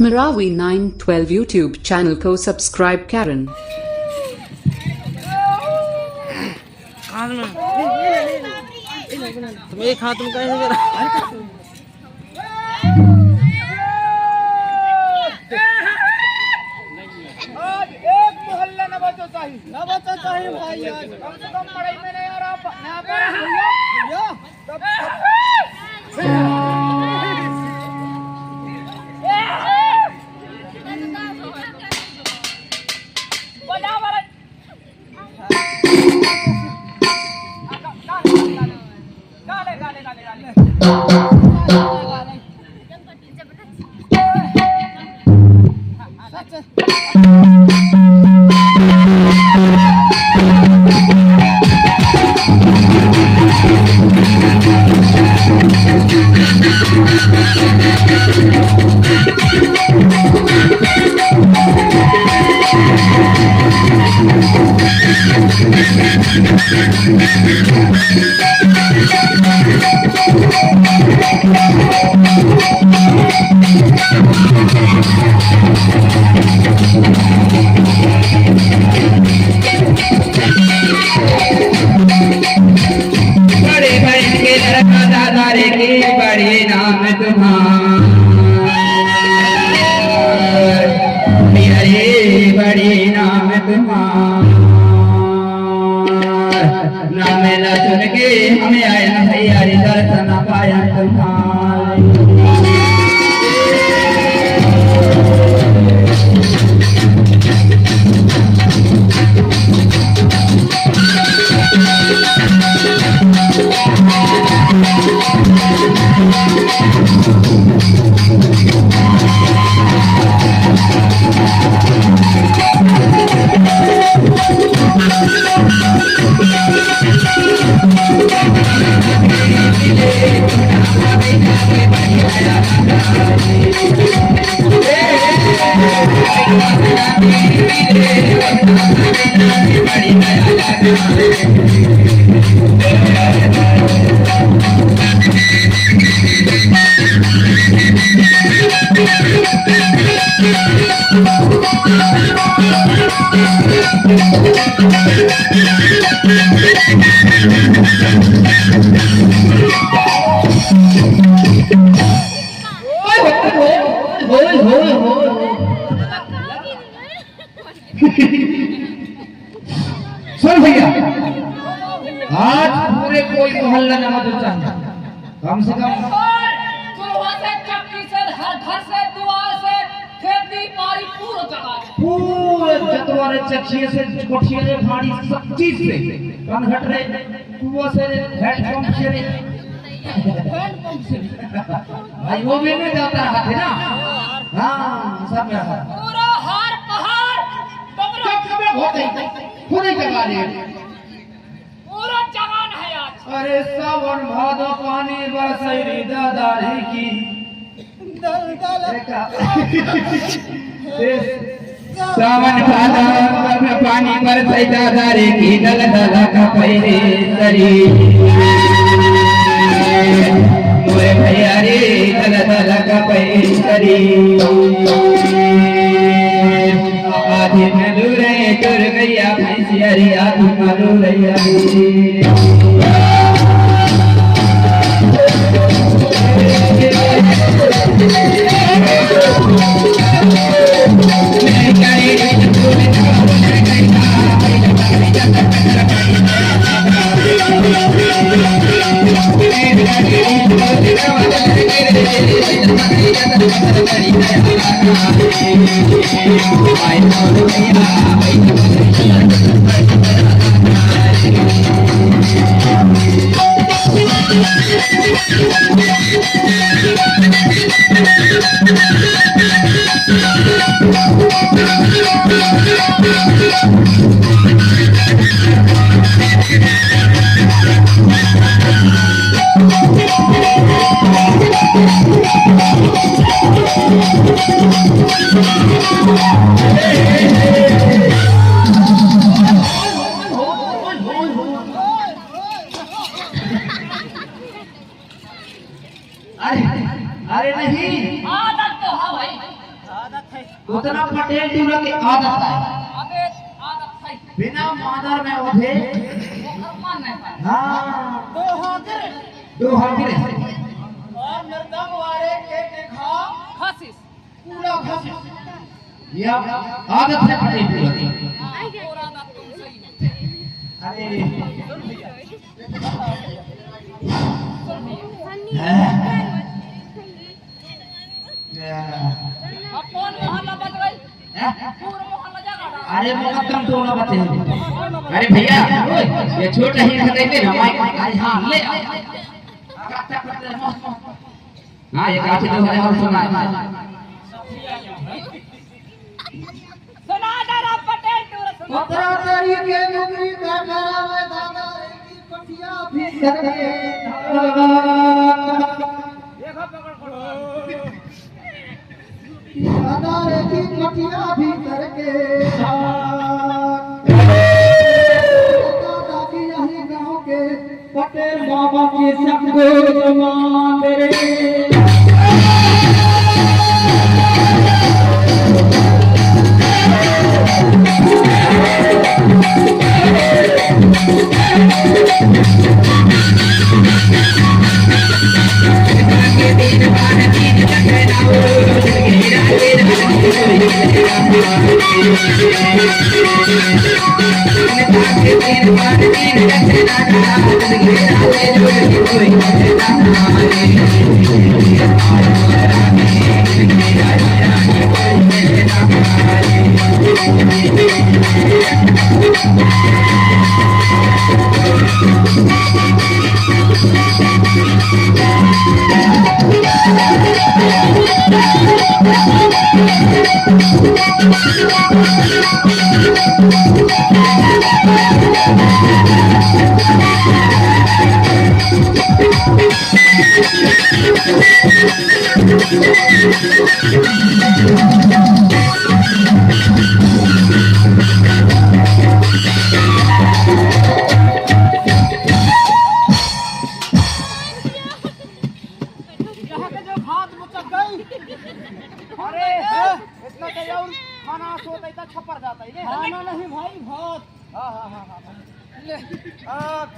Marawi 912 YouTube channel को subscribe करें। तुम एक हाथ में कैसे करा? आज एक मोहल्ला नवाचा चाहिए भाई। आज कम से कम पढ़ाई में नहीं आ रहा ना भैया बड़े नाम तुम्हारे बड़े नाम तुम्हारे नाम न सुन के हमें आया भैया दर्शन पाया तुम्हारे। सुन भैया, आज पूरे कोई मोहल्ला नमक चाहिए कम से कम। चूल्हा से चक्की से हर घर से दुआर से खेती बाड़ी पूरे जतवारे चक्की से कोठिया से भाड़ी सब चीज से कन घट रहे कुआं से हैंडपंप से भाई वो भी नहीं जाता है ना। हाँ सब है पूरा हार पहाड़ खुद ही जगा रहे पूरा जवान है आज। अरे सावन भादो पानी बरसई दादारी की सावन भादो पानी बरसई दादारी की दल दल का पहरे सरी मोरे भैया रे दल दल का पहरे सरी आधे मलू रे तुर गैया भैंसिया रे आधे मलू रैया अरे नहीं आदत तो है भाई। उतना पटेल टूरा की आदत है अबे आदत है बिना मादर में उठे वो अरमान नहीं पाए हाँ दो हाथे दो हाथ रे और मृदंग वाले के देखा खसिस पूरा घस या आदत है पटेल टूरा की पूरा ना तुम सही अरे अब कौन मोहल्ला बच गई पूरा मोहल्ला जागा अरे मुकद्दम टोला बचे अरे भैया ओए ये छोटा ही खरीदे दे ना माइक अरे हां ले हां ये काठी तो है और सुना सुना जरा पटेल टूर सुना पतरा तेरी के नौकरी का करावे दादा की पटिया भी करके देखो पकड़ पकड़ दादा की पटिया भी करके दादा की यही गांव के पटेल बाबा की सबको जमान रे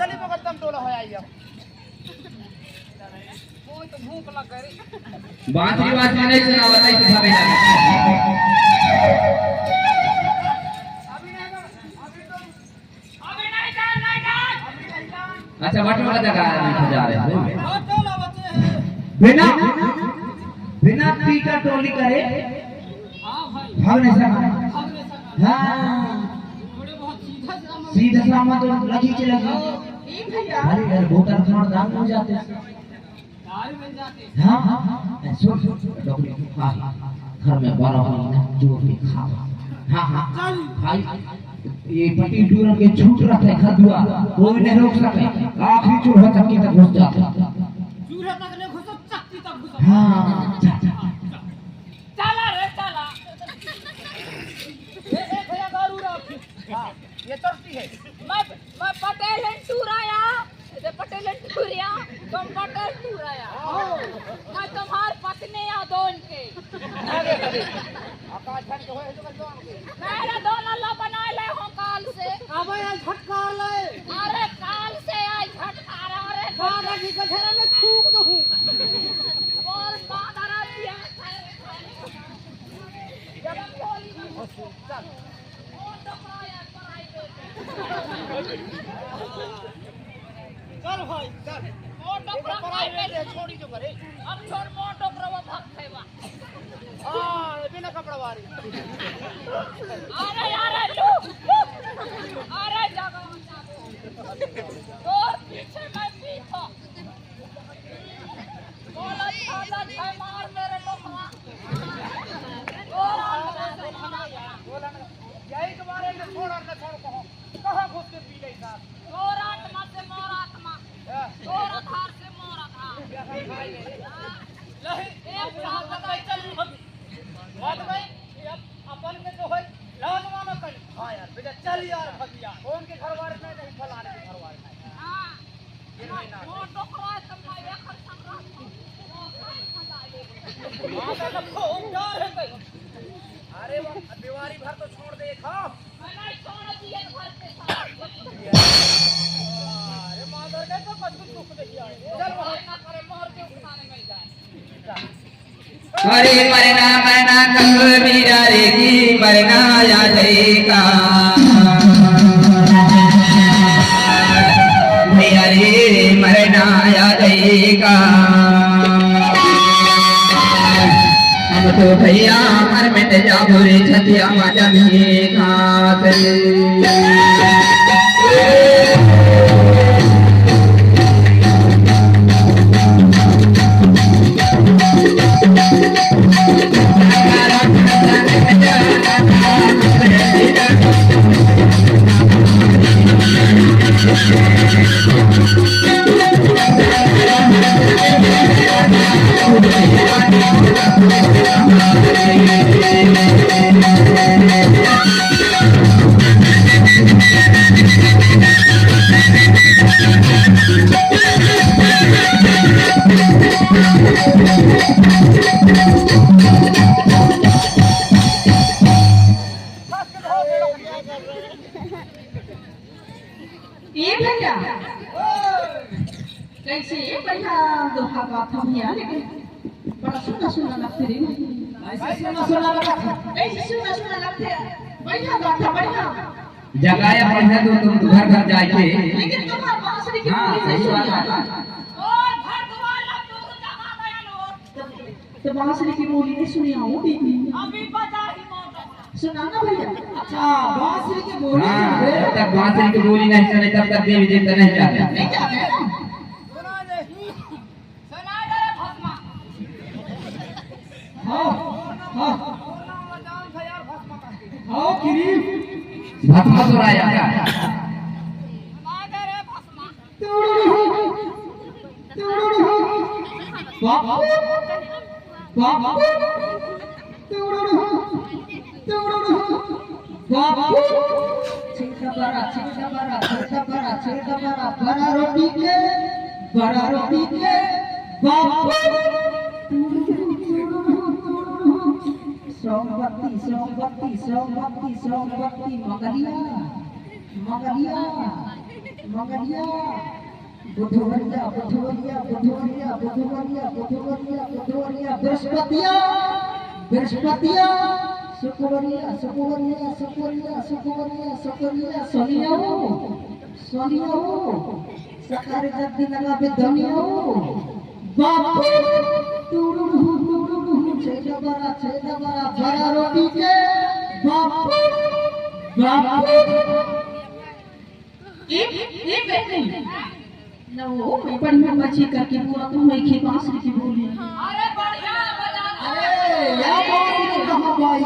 चली मुकद्दम टोला हो आई कोई तो भूख लग गई बांसुरी वाजने नहीं सुना बताई तो भाभी लगा अभी नहीं जान अच्छा वाटर वाला जगह जा रहे हैं टोला बचे हैं बिना बिना पी का टोली करे हां भाई भाग नहीं सकता हमने सका हाँ थोड़े बहुत सीधा जाम सीधा सामा तो लगी चलेगा अरे यार भूतर खान दाम हो जाते हैं दाल मिल जाते हाँ हाँ सुन डॉक्टर हाँ घर में 12 महीना जो भी खा हाँ हाँ भाई ये पटी टूरन के छूट रखे घर दुआ कोई नहीं रोक सके आखिरी चूल्हा चक्की तक घुस जाता चूल्हे तक ले घुसो चक्की तक घुसो हाँ चला रे चला ये भैया दारू रख हां ये चलती है मैं पटेल टूराया ये पटेल टूरिया तुम पटेल टूराया मैं तुम्हार पत्नी या दोन के आकाश छन के होए तो कर दो मेरा दोन अल्लाह बना ले हो काल से अब यार झटका ले अरे काल से आई झटकारा अरे दादा जी के घर में थूक दो और बादरा दिया जब बोली चल ओ टकराया पढ़ाई चल भाई चल ओ टकरा प्राइवेट है छोड़ी जो करे अब छोड़ मो टकरावा भाग खेवा हां बिना कपड़ा वाली अरे यार लू अरे जागो और पीछे मैं पीछा बोला था मार मेरे टकरा और यही तुम्हारे लिए छोड़ और न छोड़ कहो कहां घुस के पी गई साहब और आत्मा से मोर आत्मा और आधार से मोर आधार नहीं एक साहब का चल बात भाई अब अपन के जो है लाजवाना कर हां यार बेटा चल यार भगिया कौन के घर वाले में नहीं फलाने के घर वाले में हां वो टकरा तुम मैं एक खत्म रहा वो खा ले हां तो खूब डर है भाई अरे वो बीमारी भर तो छोड़ दे खाओ। मैं नहीं छोड़ दिए घर के साथ। अरे मादर के तो कुछ दुख नहीं आए। चल कोई ना करे मोर के उठाने में जाए। अरे मरना कबीरा रे की मरना याद का भैया रे मरना याद का हम तो भैया मर मिट जाओ रे छतिया माता में घास ये भैया कैसे ये भैया दोहा बात हम यहाँ लेकिन बड़ा सुना लगते रे ऐसे सुना लगते बढ़िया बात है बढ़िया जगाया पढ़े तो तुम घर घर जाके लेकिन तुम्हारा बांसुरी की बोली नहीं सुनी और घर वाला तू जहां गया लो। तो बांसुरी की बोली नहीं सुनी हूँ दीदी अभी बजा ही मोर। सुनाना भैया अच्छा बांसुरी की बोली हाँ जब तक बांसुरी की बोली नहीं सुने तब तक देवी देवता नहीं जाते नहीं जाते हैं ना सुना दे। सुना दे रे भस्मा। हाँ हाँ जान था यार भस्मा का। हाँ किरी भस्मा तो राजा सुना दे रे भस्मा। बाबू बाबू बाबू छिलका बड़ा बड़ा रोटी के बाबू सोमवती मंगलिया बुधवरिया बृहस्पतिया शुक्रवरिया सोनिया सकार जल्दी लगा बे धनिया बापू छेदा बड़ा बड़ा रोटी के बापू ये बैठे ना वो मैं बढ़िया बच्ची करके पूरा तुम एक ही बांसुरी की बोली अरे बढ़िया बजा। अरे यार बांसुरी कहाँ भाई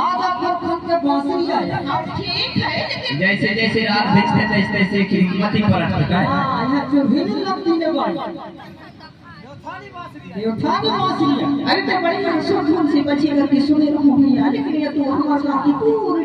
आधा फट के बांसुरी आया ठीक है लेकिन जैसे जैसे रात भेजते तैसे कीमती पर रखता है हाँ यहाँ जो भी लगती है भाई ये उठानी बांसुरी अरे मैं बढ़िया सुन से बच्ची करके सुने रहूं भैया लेकिन ये तो हमारे साथ की पूरी